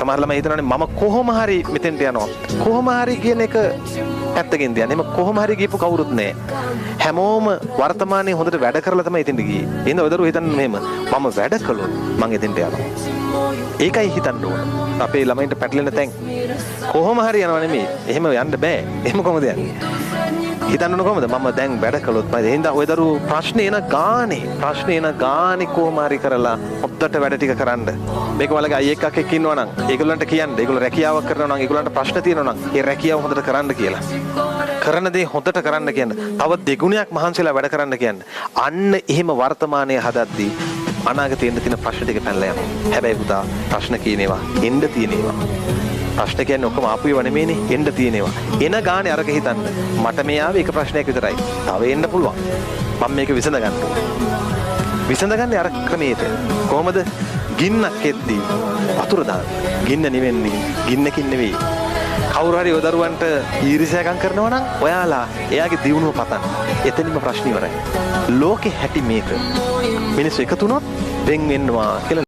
සමහර ළමයි හිතනවානේ මම කොහොම හරි මෙතෙන්ට යනවා. කොහොම හරි කියන එක පැත්තකින් තියන්නේ. එම කොහොම හරි ගියපු කවුරුත් නැහැ. හැමෝම වර්තමානයේ හොඳට වැඩ කරලා තමයි එතෙන්ට ගියේ. එහෙනම් ඔය දරුවෝ හිතන්නේ මෙහෙම මම වැඩ කළොත් මං එතෙන්ට යනවා. ඒකයි හිතන්න ඕන. අපේ ළමයින්ට පැටලෙන තැන් කොහොම හරි යනවා නෙමෙයි. එහෙම යන්න බෑ. එහෙම කොහොමද යන්නේ? හිතන්න ඕන කොහොමද? මම දැන් වැඩ කළොත් මම එහෙනම් ඔය දරුවෝ ප්‍රශ්නේ එන ගානේ කොහොම හරි කරලා හොද්දට වැඩ ටික කරන්න. මේක වලගේ අයියෙක් අක්කෙක් ඉන්නවා නම් ඒගොල්ලන්ට කියන්න. ඒගොල්ලෝ රැකියාවක් කරනවා නම් ඒගොල්ලන්ට ප්‍රශ්න තියෙනවා නම් ඒ රැකියාව හොඳට කරන්න කියලා. කරන දේ හොඳට කරන්න කියන්න. තව දෙගුණයක් මහන්සිලා වැඩ කරන්න කියන්න. අන්න එහෙම වර්තමානයේ හදද්දී අනාගතේ එන්න තියෙන ප්‍රශ්න ටික පැනලා යනවා. හැබැයි පුතා ප්‍රශ්න කියනේවා එන්න තියෙනේවා. ප්‍රශ්න කියන්නේ ඔක්කොම ආපු ඒවා නෙමෙයිනේ එන්න තියෙනේවා. එන ගානේ අරක හිතන්න. මට මේ ආවේ එක ප්‍රශ්නයක් විතරයි. තව එන්න පුළුවන්. මම මේක විසඳ ගන්න ඕනේ. විසඳගන්නේ අර ක්‍රමයට. කොහොමද? ගින්නක් එද්දී වතුර දාන්න. ගින්න නිවෙන්නේ ගින්නකින් නෙවෙයි. කවුරු හරි ඔය දරුවන්ට ඊර්ෂ්‍යාකම් කරනවා නම් ඔයාලා එයාගේ දියුණුව පතන්න. එතනින්ම ප්‍රශ්න ඉවරයි. ලෝකේ හැටි මේක. මිනිස්සු එකතු වුණොත් වෙන් වෙන්නවා කියලා